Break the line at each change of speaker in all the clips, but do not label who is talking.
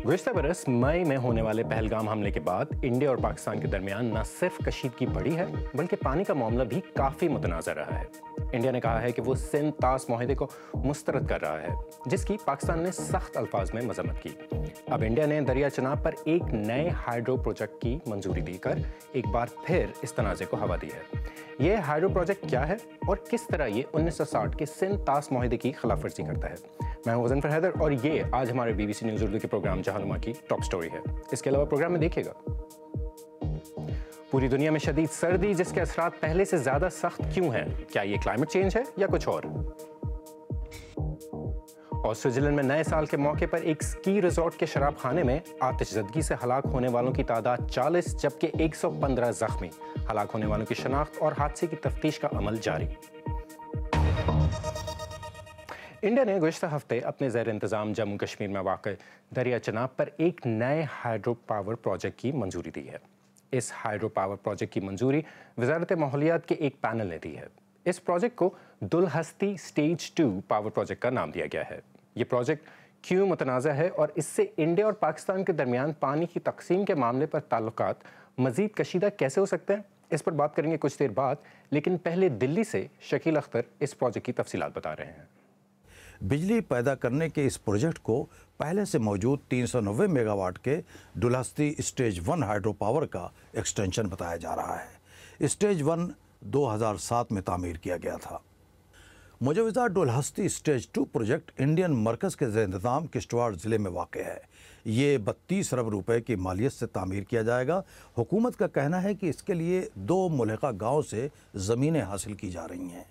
गुज़िश्ता बरस मई में होने वाले पहलगाम हमले के बाद इंडिया और पाकिस्तान के दरमियान न सिर्फ कशीदगी बढ़ी है बल्कि पानी का मामला भी काफ़ी मुतनाज़ा रहा है। इंडिया ने कहा है कि वो सिंध तास माहिदे को मुस्तरद कर रहा है, जिसकी पाकिस्तान ने सख्त अल्फाज में मजम्मत की। अब इंडिया ने दरिया चनाब पर एक नए हाइड्रो प्रोजेक्ट की मंजूरी देकर एक बार फिर इस तनाज़े को हवा दी है। ये हाइड्रो प्रोजेक्ट क्या है और किस तरह ये 1960 के सिंध तास माहिदे की खिलाफ वर्जी करता है? मैं हूं गज़नफर हैदर और ये आज हमारे BBC न्यूज़ उर्दू के प्रोग्राम जहानुमा की टॉप स्टोरी है। इसके अलावा प्रोग्राम में देखिएगा पूरी दुनिया में शदीद सर्दी, जिसके असरात पहले से ज्यादा सख्त क्यों हैं? क्या ये क्लाइमेट चेंज है या कुछ और? स्विट्जरलैंड में नए साल के मौके पर एक स्की रिजॉर्ट के शराब खाने में आतिशज़दगी से हलाक होने वालों की तादाद 40 जबकि 115 जख्मी। हलाक होने वालों की शनाख्त और हादसे की तफ्तीश का अमल जारी। इंडिया ने गुज़िश्ता हफ्ते अपने ज़ेर इंतज़ाम जम्मू कश्मीर में वाक़ दरिया चनाब पर एक नए हाइड्रो पावर प्रोजेक्ट की मंजूरी दी है। इस हाइड्रो पावर प्रोजेक्ट की मंजूरी वज़ारत माहौलियात के एक पैनल ने दी है। इस प्रोजेक्ट को दुलहस्ती स्टेज 2 पावर प्रोजेक्ट का नाम दिया गया है। ये प्रोजेक्ट क्यों मुतनाज़ा है और इससे इंडिया और पाकिस्तान के दरमियान पानी की तकसीम के मामले पर ताल्लुकात मज़ीद कशीदा कैसे हो सकते हैं, इस पर बात करेंगे कुछ देर बाद। लेकिन पहले दिल्ली से शकील अख्तर इस प्रोजेक्ट की तफसीलात बता रहे हैं।
बिजली पैदा करने के इस प्रोजेक्ट को पहले से मौजूद 390 मेगावाट के दुलहस्ती स्टेज 1 हाइड्रो पावर का एक्सटेंशन बताया जा रहा है। स्टेज 1 2007 में तामीर किया गया था। मुजवजा डुलहस्ती स्टेज 2 प्रोजेक्ट इंडियन मरकज़ के ज़ेर-इंतज़ाम किश्तवाड़ ज़िले में वाक़ है। ये 32 अरब रुपए की मालियत से तामीर किया जाएगा। हुकूमत का कहना है कि इसके लिए 2 मुल्हिका गाँव से ज़मीनें हासिल की जा रही हैं।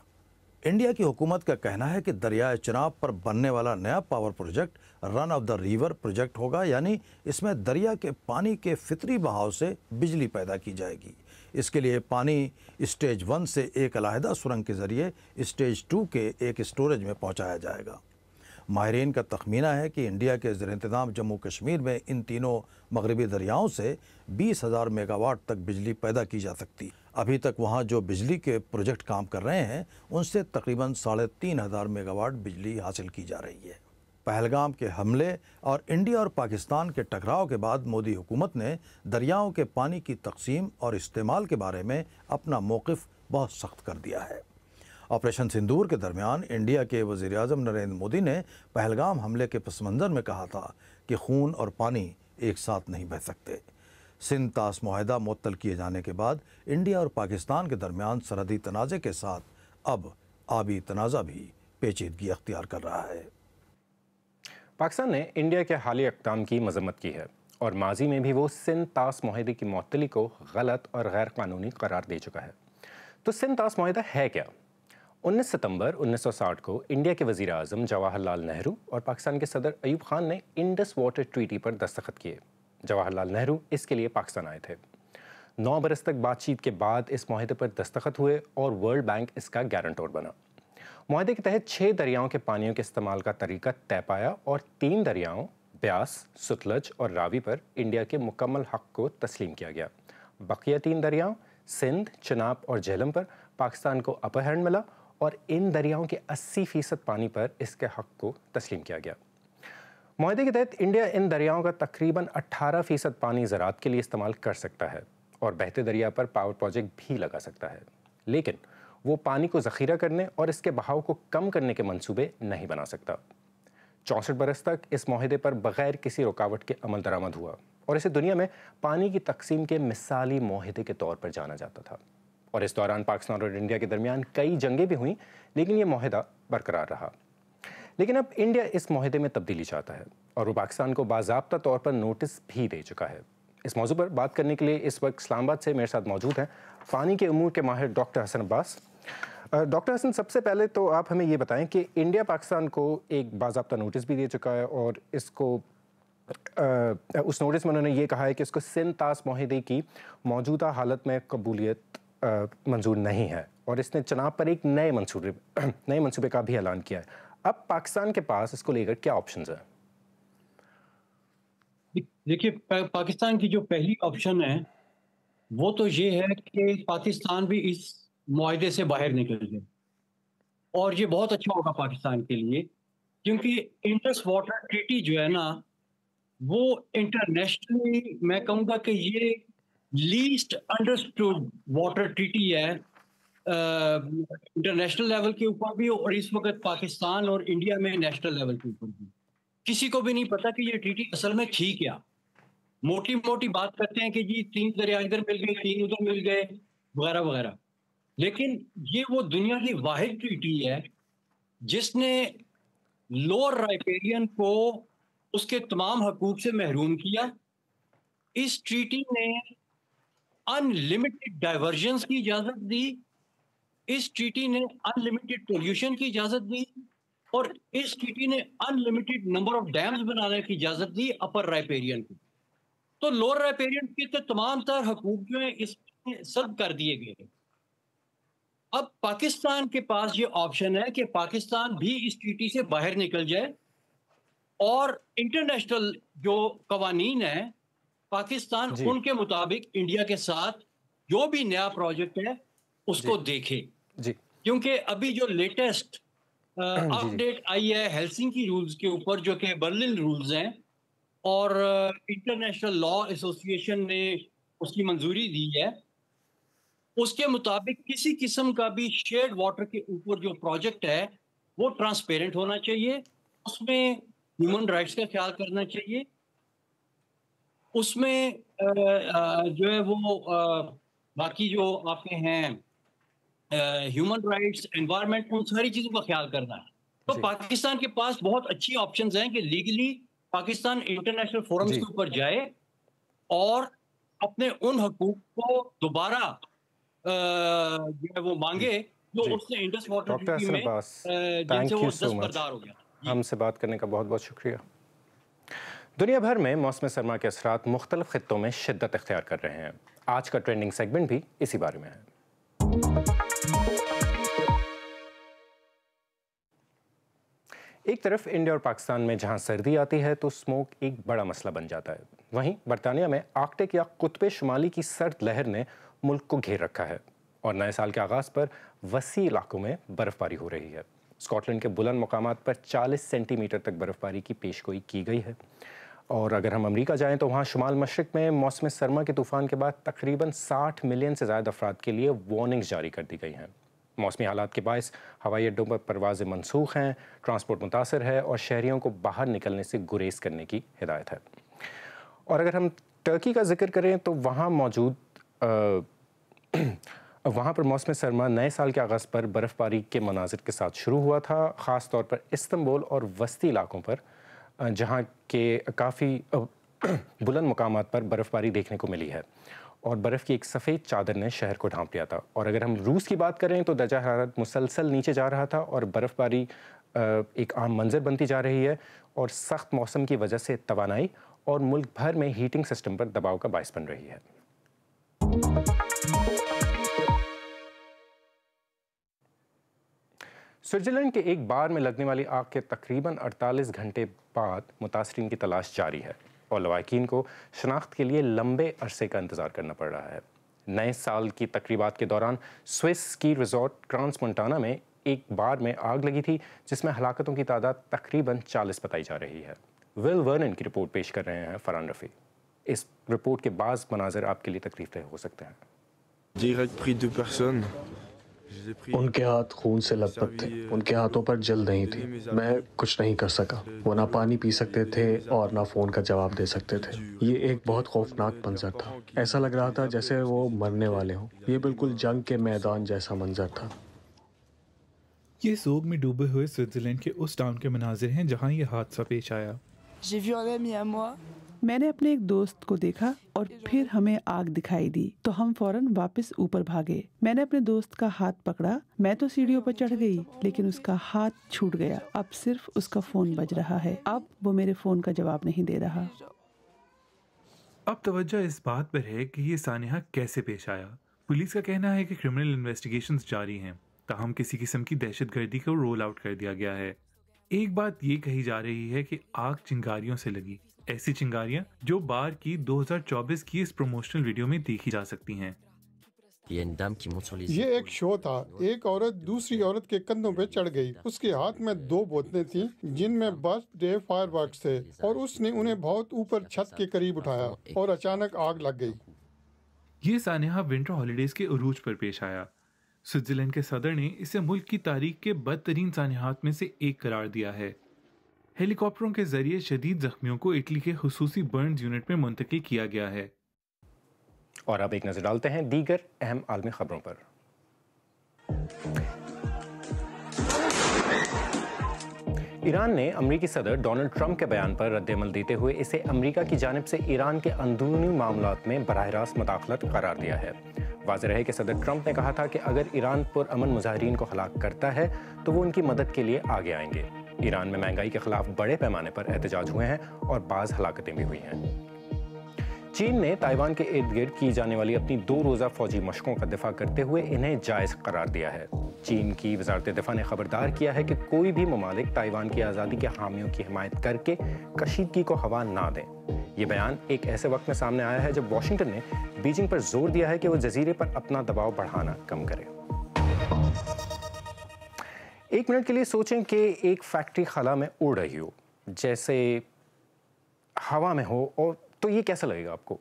इंडिया की हुकूमत का कहना है कि दरियाए चनाब पर बनने वाला नया power project run of the river project होगा, यानी इसमें दरिया के पानी के फितरी बहाव से बिजली पैदा की जाएगी। इसके लिए पानी स्टेज 1 से एक अलहदा सुरंग के ज़रिए स्टेज 2 के एक स्टोरेज में पहुंचाया जाएगा। माहिरीन का तखमीना है कि इंडिया के ज़ेर-इंतज़ाम जम्मू कश्मीर में इन तीनों मगरबी दरियाओं से 20,000 मेगावाट तक बिजली पैदा की जा सकती। अभी तक वहाँ जो बिजली के प्रोजेक्ट काम कर रहे हैं उनसे तकरीबन 3,500 मेगावाट बिजली हासिल की जा रही है। पहलगाम के हमले और इंडिया और पाकिस्तान के टकराव के बाद मोदी हुकूमत ने दरियाओं के पानी की तकसीम और इस्तेमाल के बारे में अपना मौक़िफ़ बहुत सख्त कर दिया है। ऑपरेशन सिंदूर के दरमियान इंडिया के वज़ीर-ए-आज़म नरेंद्र मोदी ने पहलगाम हमले के पस मंज़र में कहा था कि खून और पानी एक साथ नहीं बह सकते। सिंध तास मुआहदा मुअत्तल किए जाने के बाद इंडिया और पाकिस्तान के दरमियान सरहदी तनाज़े के साथ अब आबी तनाज़ा भी पेचीदगी अख्तियार कर रहा है।
पाकिस्तान ने इंडिया के हालिया इक़दाम की मजम्मत की है और माजी में भी वो सिंध तास मुआहदे की मुअत्तली को गलत और गैर कानूनी करार दे चुका है। तो सिंध तास मुआहदा है क्या? 19 सितंबर 1960 को इंडिया के वज़ीर-ए-आज़म जवाहरलाल नेहरू और पाकिस्तान के सदर अयूब खान ने इंडस वाटर ट्रीटी पर दस्तखत किए। जवाहरलाल नेहरू इसके लिए पाकिस्तान आए थे। 9 बरस तक बातचीत के बाद इस मुआहदे पर दस्तखत हुए और वर्ल्ड बैंक इसका गारंटर बना। मुआहदे के तहत 6 दरियाओं के पानियों के इस्तेमाल का तरीका तय पाया और 3 दरियाओं ब्यास, सतलज और रावी पर इंडिया के मुकम्मल हक को तस्लीम किया गया। बकिया 3 दरियाओं सिंध, चनाब और झेलम पर पाकिस्तान को अपर हैंड मिला और इन दरियाओं के 80% पानी पर इसके हक को तस्लीम किया गया। मुआहदे के तहत इंडिया इन दरियाओं का तकरीबन 18% पानी ज़राअत के लिए इस्तेमाल कर सकता है और बहते दरिया पर पावर प्रोजेक्ट भी लगा सकता है, लेकिन वो पानी को ज़ख़ीरा करने और इसके बहाव को कम करने के मंसूबे नहीं बना सकता। 64 बरस तक इस मुआहदे पर बग़ैर किसी रुकावट के अमल दरामद हुआ और इसे दुनिया में पानी की तकसीम के मिसाली मुआहदे के तौर पर जाना जाता था। और इस दौरान पाकिस्तान और इंडिया के दरमियान कई जंगें भी हुईं, लेकिन ये मुआहदा बरकरार रहा। लेकिन अब इंडिया इस मुआहदे में तब्दीली चाहता है और वो पाकिस्तान को बाज़ाब्ता तौर पर नोटिस भी दे चुका है। इस मौजू पर बात करने के लिए इस वक्त इस्लामाबाद से मेरे साथ मौजूद हैं पानी के उमूर के माहिर डॉक्टर हसन अब्बास। डॉक्टर हसन, सबसे पहले तो आप हमें ये बताएं कि इंडिया पाकिस्तान को एक बाज़ाब्ता नोटिस भी दे चुका है और इसको उस नोटिस में उन्होंने ये कहा है कि इसको सिंध तास मुआहदे की मौजूदा हालत में कबूलियत मंजूर नहीं है और इसने चनाब पर एक नए मंसूबे का भी ऐलान किया है। अब पाकिस्तान के पास इसको लेकर क्या ऑप्शंस हैं?
देखिए, पाकिस्तान की जो पहली ऑप्शन है वो तो ये है कि पाकिस्तान भी इस मुआहदे से बाहर निकल जाए और ये बहुत अच्छा होगा पाकिस्तान के लिए, क्योंकि इंडस वाटर ट्रीटी जो है ना, वो इंटरनेशनली मैं कहूँगा कि ये लीस्ट अंडरस्टूड वाटर ट्रीटी है इंटरनेशनल लेवल के ऊपर भी, और इस वक्त पाकिस्तान और इंडिया में नेशनल लेवल के ऊपर भी किसी को भी नहीं पता कि ये ट्रीटी असल में थी क्या। मोटी मोटी बात करते हैं कि जी 3 दरिया इधर मिल गए, 3 उधर मिल गए, वगैरह वगैरह। लेकिन ये वो दुनिया की वाहिद ट्रीटी है जिसने लोअर राइपेरियन को उसके तमाम हकूक से महरूम किया। इस ट्रीटी ने अनलिमिटेड डाइवर्जन्स की इजाजत दी, इस ट्रीटी ने अनलिमिटेड पोल्यूशन की इजाजत दी, और इस ट्रीटी ने अनलिमिटेड नंबर ऑफ डैम्स बनाने की इजाजत दी अपर राइपेरियन को। तो लोअर राइपेरियन के तो तमाम तर हकूक जो है इसमें सल्ब कर दिए गए। अब पाकिस्तान के पास ये ऑप्शन है कि पाकिस्तान भी इस ट्रीटी से बाहर निकल जाए और इंटरनेशनल जो कवानीन है पाकिस्तान
जी
उनके मुताबिक इंडिया के साथ जो भी नया प्रोजेक्ट है उसको देखे।
जी
क्योंकि अभी जो लेटेस्ट
जी
अपडेट आई है हेल्सिंकी रूल्स के ऊपर जो कि बर्लिन रूल्स हैं, और इंटरनेशनल लॉ एसोसिएशन ने उसकी मंजूरी दी है, उसके मुताबिक किसी किस्म का भी शेयर्ड वाटर के ऊपर जो प्रोजेक्ट है वो ट्रांसपेरेंट होना चाहिए, उसमें ह्यूमन राइट्स का ख्याल करना चाहिए, उसमें जो है वो बाकी जो आपके हैं ह्यूमन राइट्स, एनवायरनमेंट, उन सारी चीज़ों का ख्याल करना है। तो
जी
पाकिस्तान के पास बहुत अच्छी ऑप्शंस हैं कि लीगली पाकिस्तान इंटरनेशनल फोरम्स
जी
के ऊपर जाए और अपने उन हकूक को दोबारा जो है वो मांगे जो
जी
उसने Indus water
doctor
treaty
Hasan
में
अब्बास,
जिनसे
थैंक
वो
यू सो मच
दस्तबरदार हो गया। जी।
हमसे बात करने का बहुत बहुत शुक्रिया। दुनिया भर में मौसम सरमा के असरात मुख्तलिफ खित्तों में शिद्दत इख्तियार कर रहे हैं। आज का ट्रेंडिंग सेगमेंट भी इसी बारे में है। एक तरफ इंडिया और पाकिस्तान में जहां सर्दी आती है तो स्मोक एक बड़ा मसला बन जाता है, वहीं बरतानिया में आर्कटिक या कुतुब शुमाली की सर्द लहर ने मुल्क को घेर रखा है और नए साल के आगाज़ पर वसी इलाकों में बर्फबारी हो रही है। स्कॉटलैंड के बुलंद मकामात पर 40 सेंटीमीटर तक बर्फबारी की पेशगोई की गई है। और अगर हम अमेरिका जाएं तो वहाँ शुमाल मशरिक में मौसम सरमा के तूफान के बाद तकरीबन 60 मिलियन से ज़्यादा अफराद के लिए वार्निंग्स जारी कर दी गई हैं। मौसमी हालात के बायस हवाई अड्डों पर परवाज़ें मनसूख हैं, ट्रांसपोर्ट मुतासर है और शहरियों को बाहर निकलने से गुरेज करने की हिदायत है। और अगर हम टर्की का जिक्र करें तो वहाँ मौजूद वहाँ पर मौसम सरमा नए साल के आगाज़ पर बर्फ़बारी के मनाजिर के साथ शुरू हुआ था, ख़ास तौर पर इस्तंबुल और वस्ती इलाकों पर जहाँ के काफ़ी बुलंद मकामात पर बर्फ़बारी देखने को मिली है और बर्फ़ की एक सफ़ेद चादर ने शहर को ढांप लिया था। और अगर हम रूस की बात करें तो दर्जा हरारत मुसलसल नीचे जा रहा था और बर्फ़बारी एक आम मंजर बनती जा रही है और सख्त मौसम की वजह से तवानाई और मुल्क भर में हीटिंग सिस्टम पर दबाव का बायस बन रही है। स्विट्ज़रलैंड के एक बार में लगने वाली आग के तकरीबन 48 घंटे बाद मुतासरीन की तलाश जारी है और लवाकिन को शनाख्त के लिए लंबे अरसे का इंतज़ार करना पड़ रहा है। नए साल की तकरीबात के दौरान Swiss ski resort cross Montana में एक बार में आग लगी थी जिसमें हलाकतों की तादाद तकरीबन 40 बताई जा रही है। विल वर्नन की रिपोर्ट पेश कर रहे हैं फरहान रफ़ी। इस रिपोर्ट के बाज़ मनाज़र आपके लिए तकलीफ हो सकते हैं।
उनके हाथ खून से लथपथ थे, उनके हाथों पर जल्द नहीं थी। मैं कुछ नहीं कर सका। वो ना पानी पी सकते थे और ना फ़ोन का जवाब दे सकते थे। ये एक बहुत खौफनाक मंजर था। ऐसा लग रहा था जैसे वो मरने वाले हों। ये बिल्कुल जंग के मैदान जैसा मंजर था।
ये सोग में डूबे हुए स्विट्जरलैंड के उस टाउन के मनाजिर हैं जहाँ ये हादसा पेश आया।
मैंने अपने एक दोस्त को देखा और फिर हमें आग दिखाई दी तो हम फौरन वापस ऊपर भागे। मैंने अपने दोस्त का हाथ पकड़ा। मैं तो सीढ़ियों पर चढ़ गई लेकिन उसका हाथ छूट गया। अब सिर्फ उसका फोन बज रहा है। अब वो मेरे फोन का जवाब नहीं दे रहा।
अब तवज्जो इस बात पर है कि ये सानिया कैसे पेश आया। पुलिस का कहना है कि क्रिमिनल इन्वेस्टिगेशंस जारी हैं, ताहम किसी किस्म की दहशतगर्दी को रोल आउट कर दिया गया है। एक बात ये कही जा रही है कि आग चिंगारियों से लगी, ऐसी चिंगारियां जो बार की 2024 की इस प्रमोशनल वीडियो में देखी जा सकती हैं।
ये एक शो था। एक औरत दूसरी औरत के कंधों पे चढ़ गई। उसके हाथ में 2 बोतलें थीं जिनमें बर्थडे फायरवर्क्स थे और उसने उन्हें बहुत ऊपर छत के करीब उठाया और अचानक आग लग गई।
ये सानिहा विंटर हॉलीडेज के उरूज पर पेश आया। स्विट्जरलैंड के सदर ने इसे मुल्क की तारीख के बदतरीन सानिहात में से एक करार दिया है। हेलीकॉप्टरों के जरिए शदीद जख्मियों को इटली के खुसूसी बर्न्स यूनिट में मुंतकिल किया गया है।
और अब एक नजर डालते हैं दीगर अहम आलमी खबरों पर। ईरान ने अमरीकी सदर डोनाल्ड ट्रंप के बयान पर रद्द-ए-अमल देते हुए इसे अमरीका की जानिब से ईरान के अंदरूनी मामलात में बराह रास्त मुदाखलत करार दिया है। वाज़ेह है कि सदर ट्रंप ने कहा था कि अगर ईरान पुरअमन मुजाहिरीन को हलाक करता है तो वो उनकी मदद के लिए आगे आएंगे। ईरान में महंगाई के खिलाफ बड़े पैमाने पर एहतजाज हुए हैं और बाज़ हलाकतें भी हुई हैं। चीन ने ताइवान के इर्द गिर्द की जाने वाली अपनी 2 रोज़ा फौजी मशकों का दिफा करते हुए इन्हें जायज़ करार दिया है। चीन की वजारत दिफा ने खबरदार किया है कि कोई भी ममालिक ताइवान की आज़ादी के हामियों की हिमायत करके कशीदगी को हवा ना दें। ये बयान एक ऐसे वक्त में सामने आया है जब वाशिंगटन ने बीजिंग पर जोर दिया है कि वो जजीरे पर अपना दबाव बढ़ाना कम करे। एक मिनट के लिए सोचें कि एक फैक्ट्री खला में उड़ रही हो, जैसे हवा में हो, और तो ये कैसा लगेगा आपको?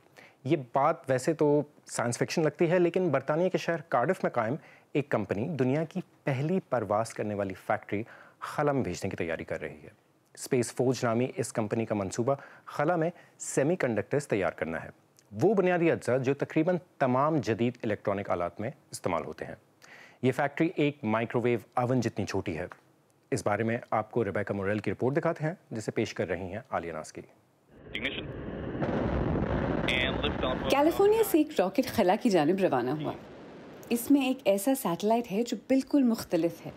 ये बात वैसे तो साइंस फिक्शन लगती है, लेकिन बरतानिया के शहर कार्डिफ में कायम एक कंपनी दुनिया की पहली परवास करने वाली फैक्ट्री खला में भेजने की तैयारी कर रही है। स्पेस फोर्ज नामी इस कंपनी का मंसूबा खला में सेमीकंडक्टर्स तैयार करना है, वो बुनियादी अज्जा जो तकरीबन तमाम जदीद इलेक्ट्रॉनिक आलात में इस्तेमाल होते हैं। ये फैक्ट्री एक माइक्रोवेव ओवन जितनी छोटी है। इस बारे में आपको रेबेका मोरेल की रिपोर्ट दिखाते हैं, जिसे पेश कर रही हैं आलिया नास्की।
कैलिफोर्निया से एक रॉकेट खला की जानिब रवाना हुआ। इसमें एक ऐसा सैटेलाइट है जो बिल्कुल मुख्तलिफ है।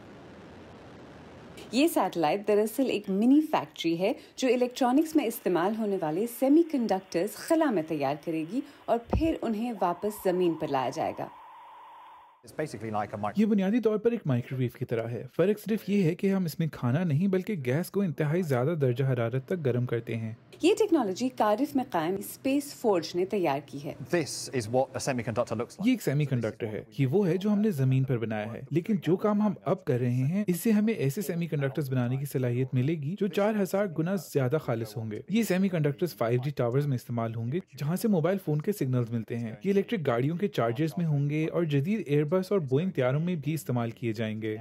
ये सैटेलाइट दरअसल एक मिनी फैक्ट्री है जो इलेक्ट्रॉनिक्स में इस्तेमाल होने वाले सेमीकंडक्टर्स खला में तैयार करेगी और फिर उन्हें वापस ज़मीन पर लाया जाएगा।
ये बुनियादी तौर पर एक माइक्रोवेव की तरह है। फ़र्क सिर्फ ये है कि हम इसमें खाना नहीं बल्कि गैस को इंतहाई ज़्यादा दर्जा हरारत तक गर्म करते हैं।
ये टेक्नोलॉजी कार्डिफ में कायम स्पेस फोर्ज ने तैयार की है।
ये एक सेमीकंडक्टर है। ये वो है जो हमने जमीन पर बनाया है, लेकिन जो काम हम अब कर रहे हैं इससे हमें ऐसे सेमीकंडक्टर्स बनाने की सलाहियत मिलेगी जो 4000 गुना ज्यादा खालिस होंगे। ये सेमीकंडक्टर्स 5G टावर्स में इस्तेमाल होंगे, जहाँ से मोबाइल फोन के सिग्नल्स मिलते हैं। ये इलेक्ट्रिक गाड़ियों के चार्जर्स में होंगे और जदीद एयरबस और बोइंग त्यारों में भी इस्तेमाल किए जाएंगे।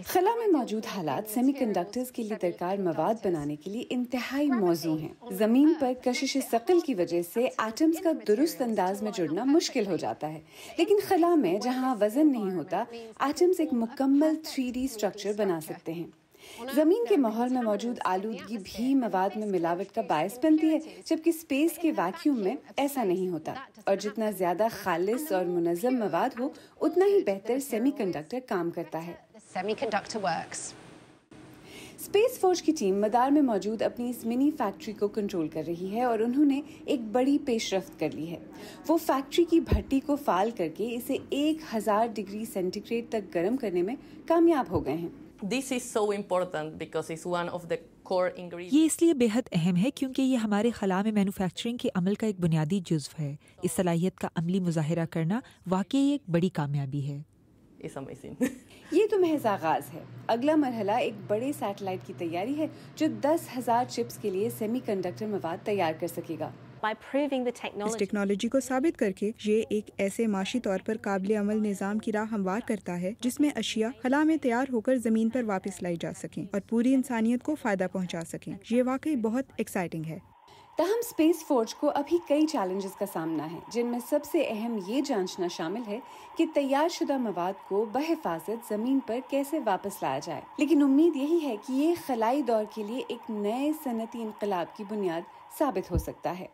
खला में मौजूद हालात सेमीकंडक्टर्स के लिए दरकार मवाद बनाने के लिए इंतहाई मौजूद हैं। जमीन पर कशिश सक़ल की वजह से एटम्स का दुरुस्त अंदाज में जुड़ना मुश्किल हो जाता है, लेकिन खला में जहां वजन नहीं होता, एटम्स एक मुकम्मल 3D स्ट्रक्चर बना सकते हैं। जमीन के माहौल में मौजूद आलूदगी भी मवाद में मिलावट का बायस बनती है, जबकि स्पेस के वैक्यूम में ऐसा नहीं होता। और जितना ज्यादा खालिस और मुनज़्ज़म मवाद हो, उतना ही बेहतर सेमीकंडक्टर काम करता है। स्पेस फोर्ज की टीम मदार में मौजूद अपनी इस मिनी फैक्ट्री को कंट्रोल कर रही है और उन्होंने एक बड़ी पेशरफ्त कर ली है। वो फैक्ट्री की भट्टी को फाल करके इसे 1000 डिग्री सेंटीग्रेड तक गर्म करने में कामयाब हो गए हैं।
This is so important because it's one of the core ingredients.
ये इसलिए बेहद अहम है क्योंकि ये हमारे खला में मैन्युफैक्चरिंग के अमल का एक बुनियादी जुज़्व है। इस सलाहियत का अमली मुज़ाहिरा करना वाकई एक बड़ी कामयाबी है।
It's amazing.
ये तो महज आगाज है। अगला मरहला एक बड़े सैटेलाइट की तैयारी है जो 10,000 चिप्स के लिए सेमीकंडक्टर मवाद तैयार कर सकेगा।
इस टेक्नोलॉजी को साबित करके ये एक ऐसे माशी तौर पर काबिल अमल निज़ाम की राह हमवार करता है जिसमें अशिया खला में तैयार होकर ज़मीन पर वापस लाई जा सकें और पूरी इंसानियत को फ़ायदा पहुंचा सकें। ये वाकई बहुत एक्साइटिंग है।
ताहम स्पेस फोर्ज को अभी कई चैलेंजेस का सामना है, जिनमें सबसे अहम ये जांचना शामिल है कि तैयार शुदा मवाद को बहिफाजत जमीन पर कैसे वापस लाया जाए। लेकिन उम्मीद यही है कि ये खलाई दौर के लिए एक नए सनती इनकलाब की बुनियाद साबित हो सकता है।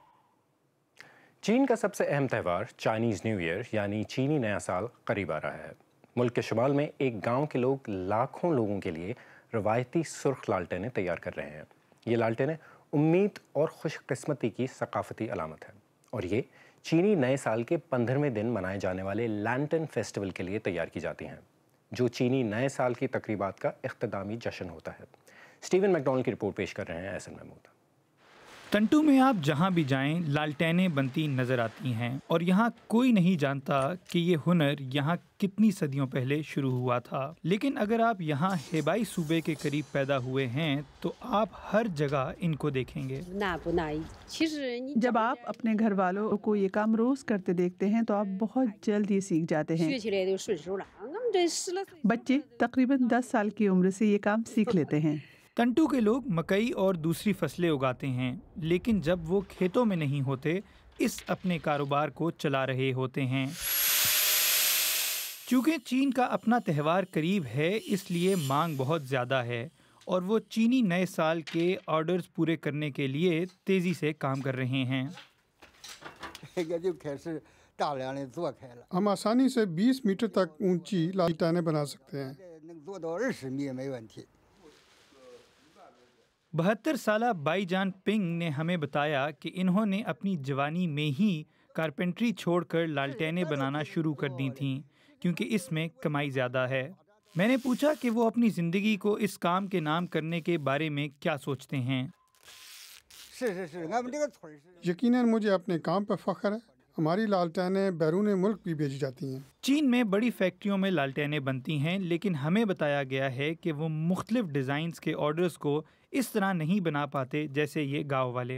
चीन का सबसे अहम त्यौहार चाइनीज़ न्यू ईयर यानी चीनी नया साल करीब आ रहा है। मुल्क के शुमाल में एक गांव के लोग लाखों लोगों के लिए रवायती सुर्ख लालटेनें तैयार कर रहे हैं। ये लालटेनें उम्मीद और खुशकिस्मती की सकाफती अलामत है और ये चीनी नए साल के 15वें दिन मनाए जाने वाले लैंटर्न फेस्टिवल के लिए तैयार की जाती हैं, जो चीनी नए साल की तकरीबात का इख्तितामी जश्न होता है। स्टीवन मैकडॉनल्ड की रिपोर्ट पेश कर रहे हैं एहसन महमूद।
तंटू में आप जहां भी जाएं लालटेनें बनती नजर आती हैं और यहां कोई नहीं जानता कि ये हुनर यहां कितनी सदियों पहले शुरू हुआ था। लेकिन अगर आप यहां हेबाई सूबे के करीब पैदा हुए हैं तो आप हर जगह इनको देखेंगे।
जब आप अपने घर वालों को ये काम रोज करते देखते हैं तो आप बहुत जल्द ये सीख जाते हैं। बच्चे तकरीबन 10 साल की उम्र से ये काम सीख लेते हैं।
तंटू के लोग मकई और दूसरी फसलें उगाते हैं, लेकिन जब वो खेतों में नहीं होते इस अपने कारोबार को चला रहे होते हैं। चूँकि चीन का अपना त्यौहार करीब है इसलिए मांग बहुत ज़्यादा है और वो चीनी नए साल के ऑर्डर्स पूरे करने के लिए तेज़ी से काम कर रहे हैं।
हम आसानी से 20 मीटर तक ऊंची लालटेनें बना सकते हैं।
72 साला बाईजान पिंग ने हमें बताया कि इन्होंने अपनी जवानी में ही कारपेंट्री छोड़कर लालटेनें बनाना शुरू कर दी थीं क्योंकि इसमें कमाई ज़्यादा है। मैंने पूछा कि वो अपनी ज़िंदगी को इस काम के नाम करने के बारे में क्या सोचते हैं।
यकीनन मुझे अपने काम पर फख्र है। हमारी लालटेनें बैरून मुल्क भी भेजी जाती हैं।
चीन में बड़ी फैक्ट्रियों में लालटेनें बनती हैं, लेकिन हमें बताया गया है कि वो मुख्तलिफ डिज़ाइंस के ऑर्डर्स को इस तरह नहीं बना पाते जैसे ये गाँव वाले।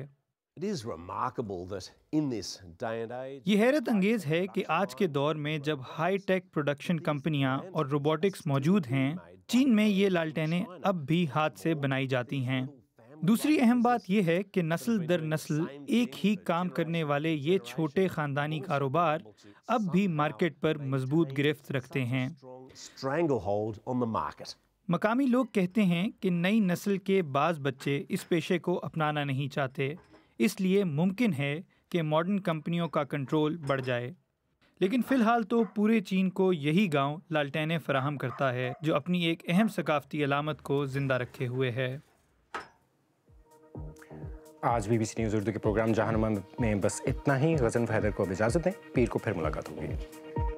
ये हैरत अंगेज है कि आज के दौर में जब हाई टेक प्रोडक्शन कंपनियां और रोबोटिक्स मौजूद हैं, चीन में ये लालटेनें अब भी हाथ से बनाई जाती हैं। दूसरी अहम बात यह है कि नस्ल दर नस्ल एक ही काम करने वाले ये छोटे ख़ानदानी कारोबार अब भी मार्केट पर मजबूत गिरफ्त रखते हैं। मकामी लोग कहते हैं कि नई नस्ल के बाज़ बच्चे इस पेशे को अपनाना नहीं चाहते, इसलिए मुमकिन है कि मॉडर्न कंपनियों का कंट्रोल बढ़ जाए। लेकिन फ़िलहाल तो पूरे चीन को यही गांव लालटेनें फराहम करता है जो अपनी एक अहम सकाफ़ती अलामत को ज़िंदा रखे हुए है।
आज BBC न्यूज़ उर्दू के प्रोग्राम जहानुमा में बस इतना ही। गज़न फैदर को अब इजाज़त दें, पीर को फिर मुलाकात होगी।